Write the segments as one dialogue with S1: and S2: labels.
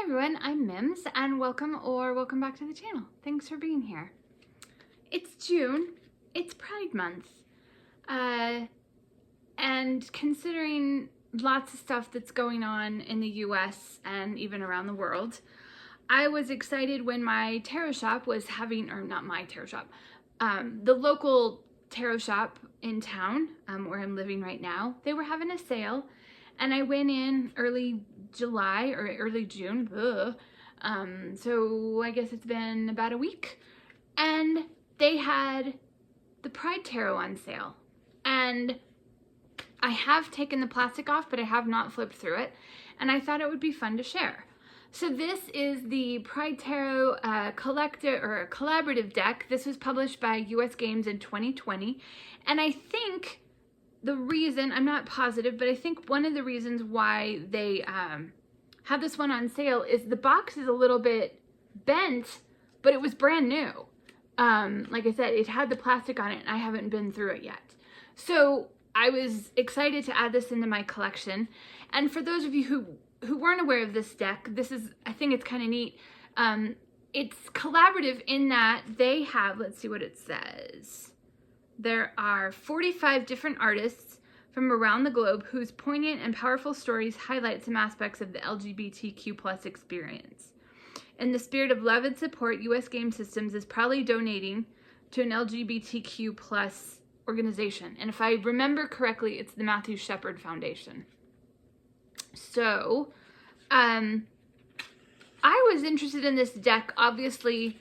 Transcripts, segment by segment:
S1: Hi everyone, I'm Mims and welcome back to the channel. Thanks for being here. It's June, it's Pride Month, and considering lots of stuff that's going on in the US and even around the world, I was excited when my tarot shop was having, or not my tarot shop, the local tarot shop in town where I'm living right now, they were having a sale. And I went in early July or early June, so I guess it's been about a week, and they had the Pride Tarot on sale. And I have taken the plastic off, but I have not flipped through it, and I thought it would be fun to share. So this is the Pride Tarot collaborative deck. This was published by US Games in 2020, and I think the reason, I'm not positive, but I think one of the reasons why they have this one on sale is the box is a little bit bent, but it was brand new. Like I said, it had the plastic on it and I haven't been through it yet. So I was excited to add this into my collection. And for those of you who weren't aware of this deck, I think it's kind of neat. It's collaborative in that they have, let's see what it says. There are 45 different artists from around the globe whose poignant and powerful stories highlight some aspects of the LGBTQ+ experience. In the spirit of love and support, US Game Systems is proudly donating to an LGBTQ+ organization. And if I remember correctly, it's the Matthew Shepard Foundation. So, I was interested in this deck, obviously,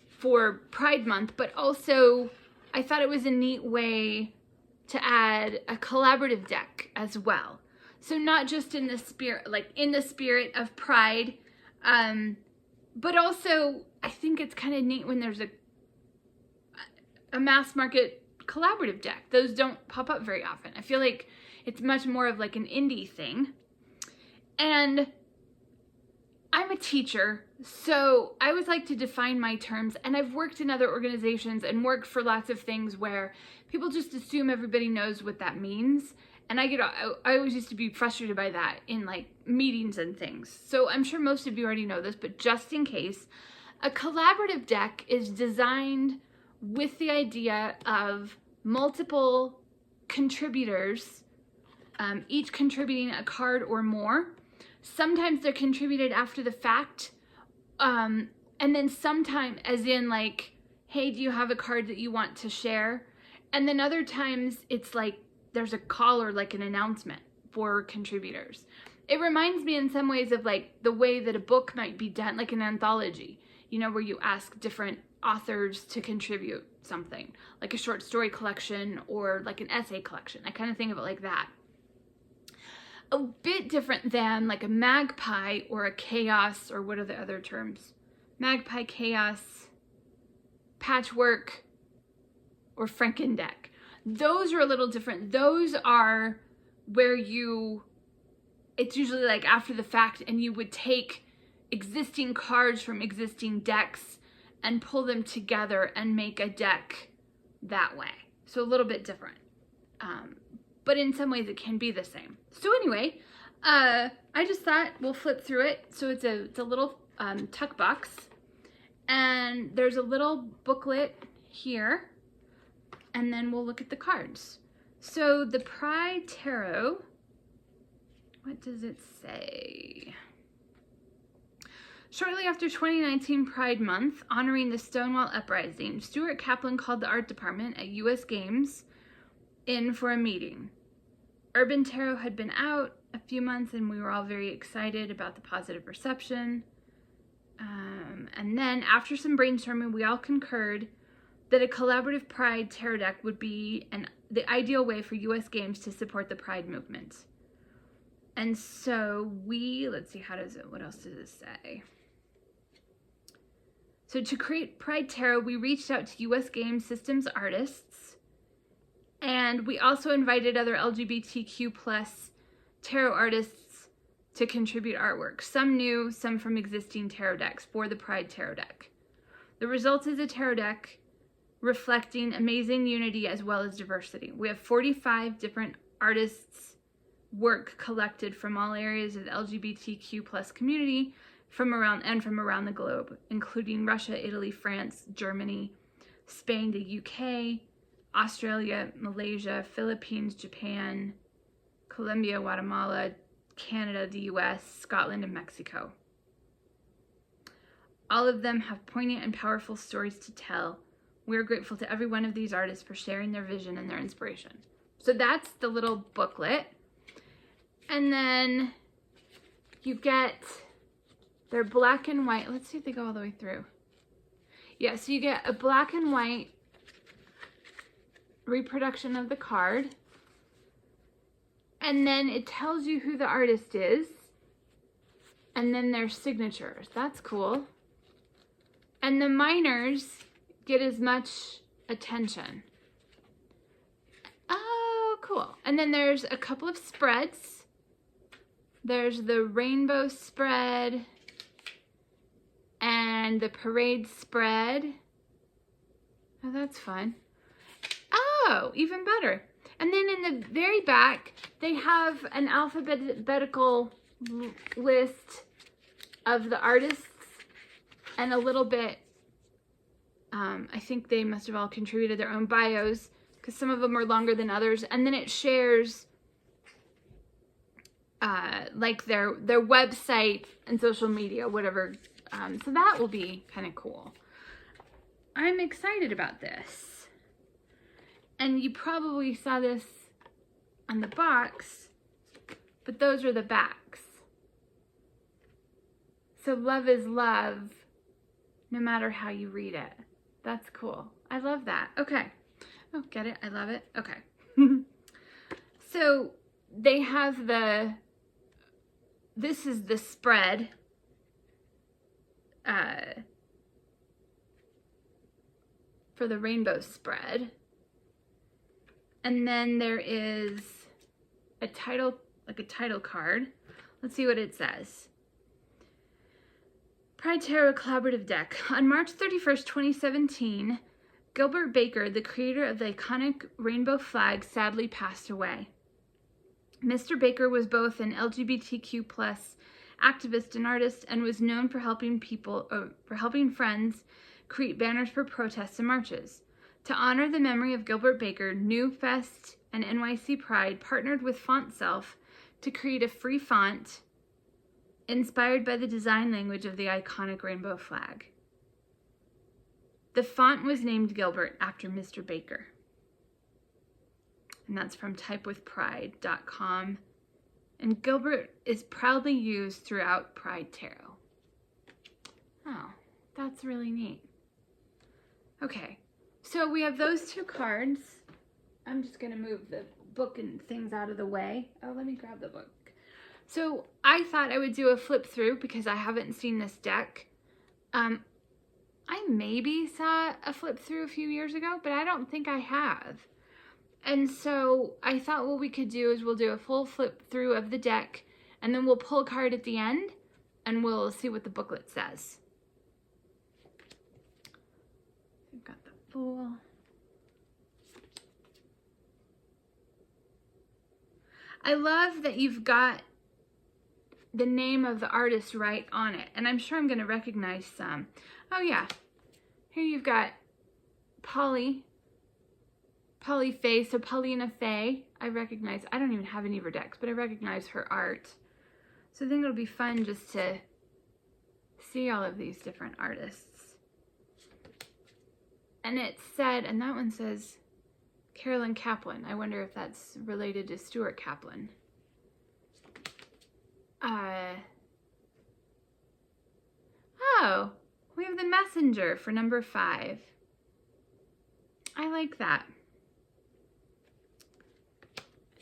S1: for Pride Month, but also I thought it was a neat way to add a collaborative deck as well. So not just in the spirit, of Pride, but also I think it's kind of neat when there's a mass market collaborative deck. Those don't pop up very often. I feel like it's much more of like an indie thing. And I'm a teacher, so I always like to define my terms, and I've worked in other organizations and worked for lots of things where people just assume everybody knows what that means, and I always used to be frustrated by that in like meetings and things. So I'm sure most of you already know this, but just in case, a collaborative deck is designed with the idea of multiple contributors, each contributing a card or more. Sometimes they're contributed after the fact, and then sometimes, as in like, hey, do you have a card that you want to share? And then other times it's like there's a call or like an announcement for contributors. It reminds me in some ways of like the way that a book might be done, like an anthology, you know, where you ask different authors to contribute something, like a short story collection or like an essay collection. I kind of think of it like that. A bit different than like a magpie or a chaos, or what are the other terms? Magpie, chaos, patchwork, or Frankendeck. Those are a little different. Those are where it's usually like after the fact, and you would take existing cards from existing decks and pull them together and make a deck that way. So a little bit different. But in some ways it can be the same. So anyway, I just thought we'll flip through it. So it's a little tuck box, and there's a little booklet here, and then we'll look at the cards. So the Pride Tarot, what does it say? Shortly after 2019 Pride Month, honoring the Stonewall Uprising, Stuart Kaplan called the art department at US Games in for a meeting. Urban Tarot had been out a few months and we were all very excited about the positive reception. And then after some brainstorming, we all concurred that a collaborative Pride Tarot deck would be the ideal way for US Games to support the Pride movement. And so let's see, what else does it say? So to create Pride Tarot, we reached out to US Games Systems artists, and we also invited other LGBTQ+ tarot artists to contribute artwork. Some new, some from existing tarot decks for the Pride Tarot deck. The result is a tarot deck reflecting amazing unity as well as diversity. We have 45 different artists' work collected from all areas of the LGBTQ+ community from around the globe, including Russia, Italy, France, Germany, Spain, the UK, Australia, Malaysia, Philippines, Japan, Colombia, Guatemala, Canada, the US, Scotland, and Mexico. All of them have poignant and powerful stories to tell. We're grateful to every one of these artists for sharing their vision and their inspiration. So that's the little booklet. And then you get their black and white. Let's see if they go all the way through. Yeah, so you get a black and white reproduction of the card. And then it tells you who the artist is. And then their signatures. That's cool. And the minors get as much attention. Oh, cool. And then there's a couple of spreads. There's the rainbow spread and the parade spread. Oh, that's fun. Oh, even better. And then in the very back, they have an alphabetical list of the artists and a little bit, I think they must have all contributed their own bios because some of them are longer than others. And then it shares like their website and social media, whatever. So that will be kind of cool. I'm excited about this. And you probably saw this on the box, but those are the backs. So love is love, no matter how you read it. That's cool. I love that. Okay. Oh, get it? I love it. Okay. So they have this is the spread. For the rainbow spread. And then there is a title, like a title card. Let's see what it says. Pride Tarot Collaborative Deck. On March 31st, 2017, Gilbert Baker, the creator of the iconic rainbow flag, sadly passed away. Mr. Baker was both an LGBTQ+ activist and artist, and was known for helping friends create banners for protests and marches. To honor the memory of Gilbert Baker, New Fest and NYC Pride partnered with FontSelf to create a free font inspired by the design language of the iconic rainbow flag. The font was named Gilbert after Mr. Baker. And that's from typewithpride.com. And Gilbert is proudly used throughout Pride Tarot. Oh, that's really neat. Okay, so we have those two cards. I'm just gonna move the book and things out of the way. Oh, let me grab the book. So I thought I would do a flip through because I haven't seen this deck. I maybe saw a flip through a few years ago, but I don't think I have. And so I thought what we could do is we'll do a full flip through of the deck, and then we'll pull a card at the end and we'll see what the booklet says. We've got the Fool. I love that you've got the name of the artist right on it, and I'm sure I'm going to recognize some. Oh yeah, here you've got Polly Faye, so Paulina Faye. I recognize, I don't even have any of her decks, but I recognize her art. So I think it'll be fun just to see all of these different artists. And it said, and that one says Carolyn Kaplan. I wonder if that's related to Stuart Kaplan. Oh, we have the Messenger for number 5. I like that.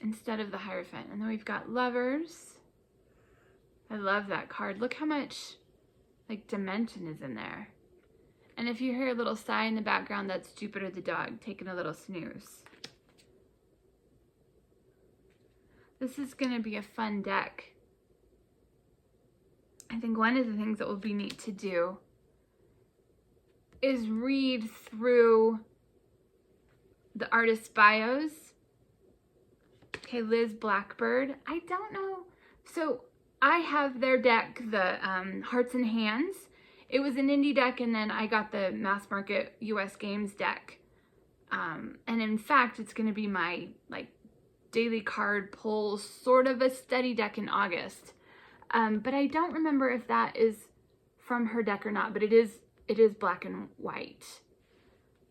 S1: Instead of the Hierophant. And then we've got Lovers. I love that card. Look how much like dimension is in there. And if you hear a little sigh in the background, that's Jupiter the dog taking a little snooze. This is going to be a fun deck. I think one of the things that will be neat to do is read through the artist's bios. Okay, Liz Blackbird. I don't know. So I have their deck, the Hearts and Hands. It was an indie deck, and then I got the mass market US Games deck. And in fact, it's going to be my like daily card pull, sort of a steady deck in August. But I don't remember if that is from her deck or not, but it is black and white.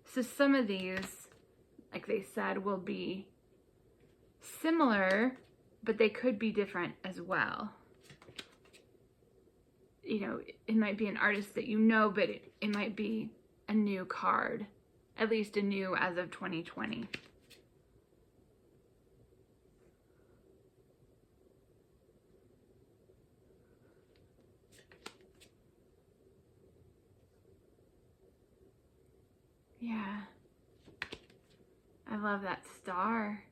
S1: So some of these, like they said, will be similar, but they could be different as well. You know, it might be an artist that you know, but it might be a new card, at least a new as of 2020. Yeah, I love that star.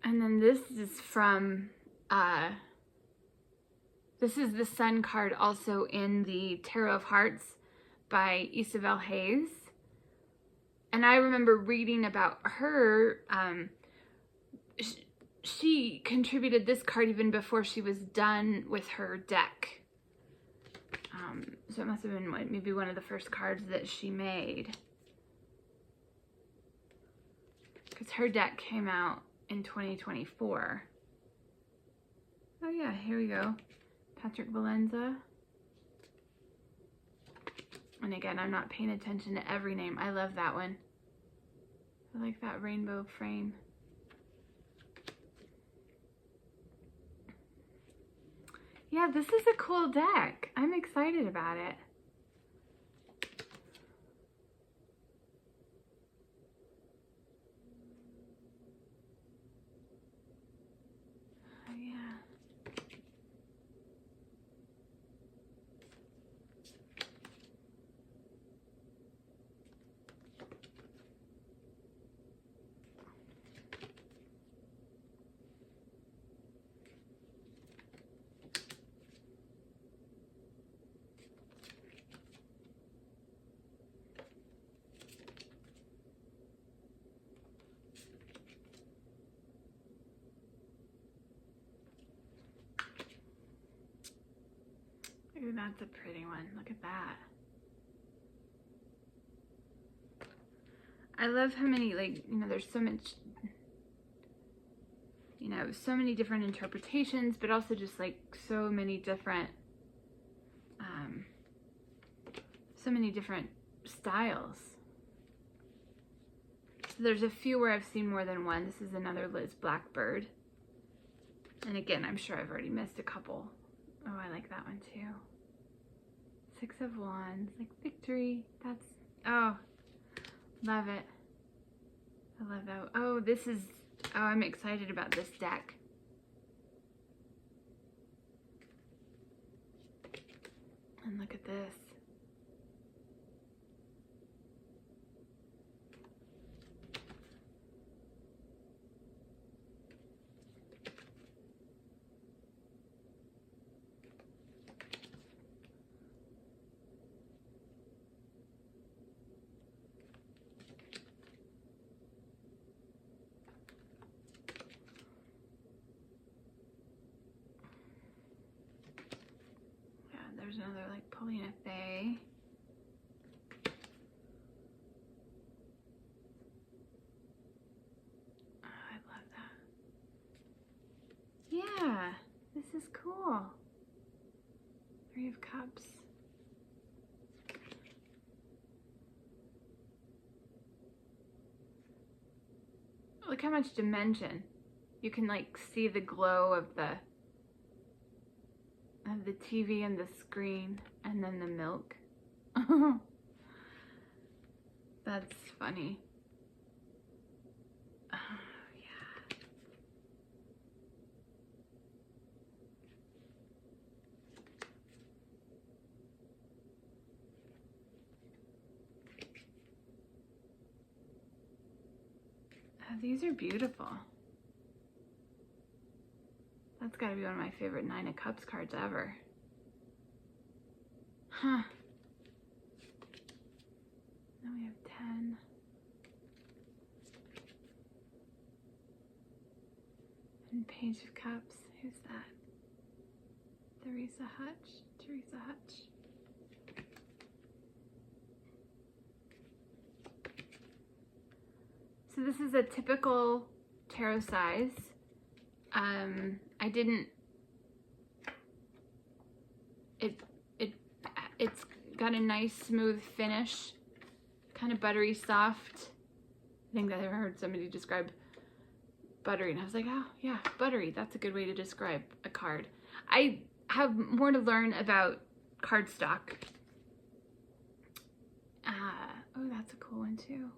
S1: And then this is from, this is the Sun card also in the Tarot of Hearts by Isabel Hayes. And I remember reading about her, she contributed this card even before she was done with her deck. So it must have been maybe one of the first cards that she made. Because her deck came out in 2024. Oh yeah, here we go. Patrick Valenza. And again, I'm not paying attention to every name. I love that one. I like that rainbow frame. Yeah, this is a cool deck. I'm excited about it. Oh, yeah. Ooh, that's a pretty one. Look at that. I love how many, like, you know, there's so much, you know, so many different interpretations, but also just like so many different, styles. So there's a few where I've seen more than one. This is another Liz Blackbird. And again, I'm sure I've already missed a couple. Oh, I like that one too. Six of Wands, like victory. That's, oh, love it. I love that. Oh, this is, oh, I'm excited about this deck. And look at this. There's another like Paulina Faye. Oh, I love that. Yeah, this is cool. Three of Cups. Look how much dimension. You can like see the glow of the TV and the screen, and then the milk. That's funny. Oh, yeah. Oh, these are beautiful. That's got to be one of my favorite Nine of Cups cards ever. Huh. Now we have 10. And Page of Cups. Who's that? Teresa Hutch? Teresa Hutch. So this is a typical tarot size. It's got a nice smooth finish, kind of buttery soft. I think that I heard somebody describe buttery, and I was like, oh yeah, buttery, that's a good way to describe a card. I have more to learn about cardstock. Oh, that's a cool one too.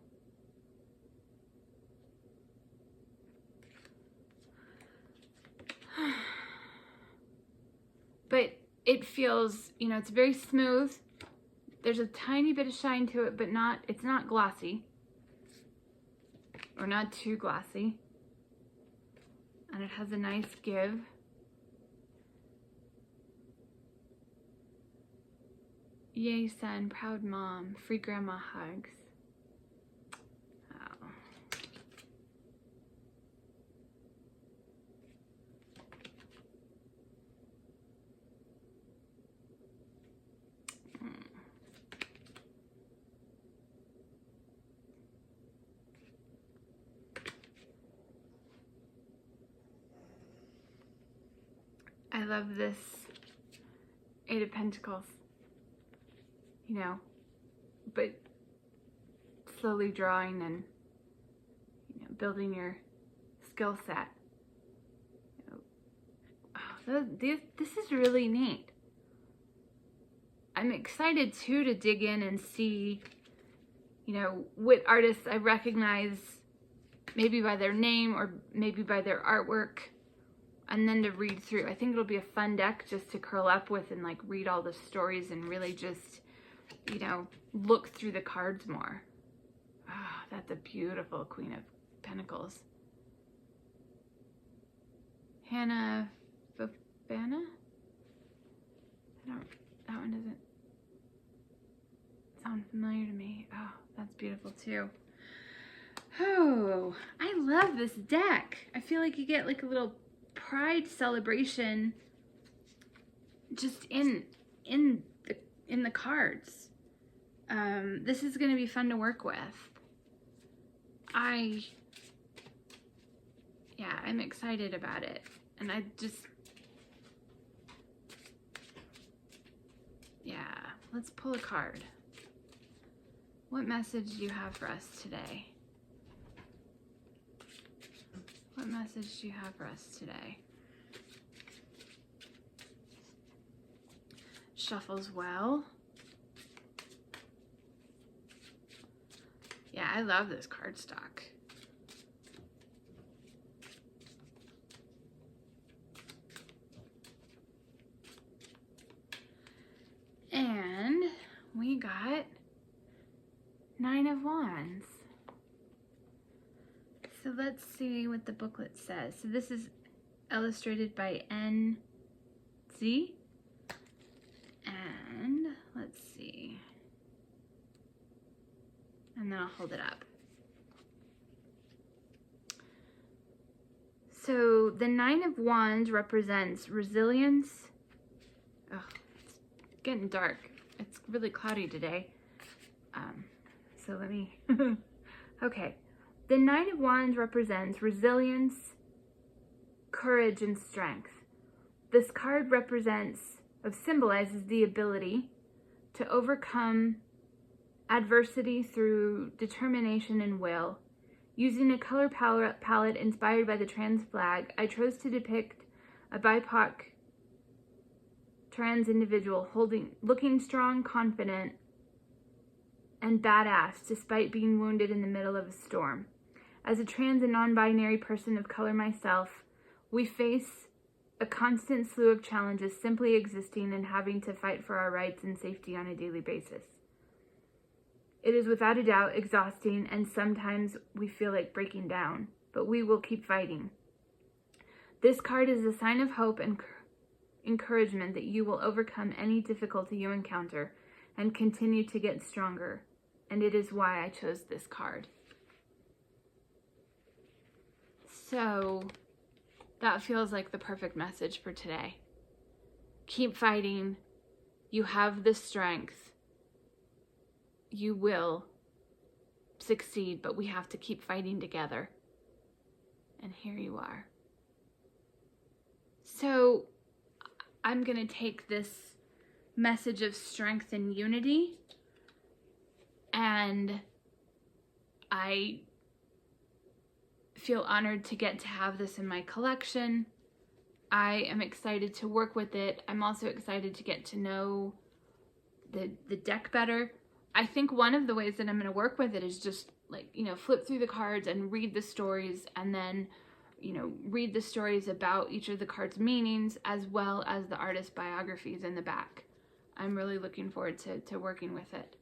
S1: But it feels, you know, it's very smooth. There's a tiny bit of shine to it, but it's not glossy. Or not too glossy. And it has a nice give. Yay, son, proud mom, free grandma hugs. Oh. I love this Eight of Pentacles, you know, but slowly drawing and, you know, building your skill set. Oh, this is really neat. I'm excited too to dig in and see, you know, what artists I recognize, maybe by their name or maybe by their artwork, and then to read through. I think it'll be a fun deck just to curl up with and like read all the stories and really just, you know, look through the cards more. Ah, that's a beautiful Queen of Pentacles. Hannah Fofana? That one doesn't sound familiar to me. Oh, that's beautiful too. Oh, I love this deck. I feel like you get like a little pride celebration just in the cards. This is going to be fun to work with. I'm excited about it. And let's pull a card. What message do you have for us today? What message do you have for us today? Shuffles well. Yeah, I love this cardstock. And we got Nine of Wands. So let's see what the booklet says. So this is illustrated by NZ. And let's see. And then I'll hold it up. So the Nine of Wands represents resilience. Oh, it's getting dark. It's really cloudy today. So let me, okay. The Nine of Wands represents resilience, courage, and strength. This card symbolizes the ability to overcome adversity through determination and will. Using a color palette inspired by the trans flag, I chose to depict a BIPOC trans individual looking strong, confident, and badass despite being wounded in the middle of a storm. As a trans and non-binary person of color myself, we face a constant slew of challenges simply existing and having to fight for our rights and safety on a daily basis. It is without a doubt exhausting, and sometimes we feel like breaking down, but we will keep fighting. This card is a sign of hope and encouragement that you will overcome any difficulty you encounter and continue to get stronger, and it is why I chose this card. So that feels like the perfect message for today. Keep fighting. You have the strength. You will succeed, but we have to keep fighting together. And here you are. So I'm going to take this message of strength and unity, and I feel honored to get to have this in my collection. I am excited to work with it. I'm also excited to get to know the deck better. I think one of the ways that I'm going to work with it is just like, flip through the cards and read the stories, and then, read the stories about each of the cards' meanings, as well as the artist biographies in the back. I'm really looking forward to working with it.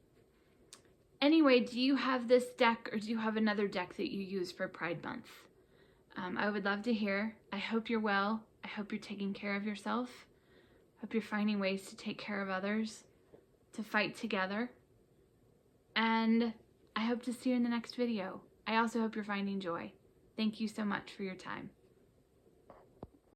S1: Anyway, do you have this deck, or do you have another deck that you use for Pride Month? I would love to hear. I hope you're well. I hope you're taking care of yourself. I hope you're finding ways to take care of others, to fight together. And I hope to see you in the next video. I also hope you're finding joy. Thank you so much for your time.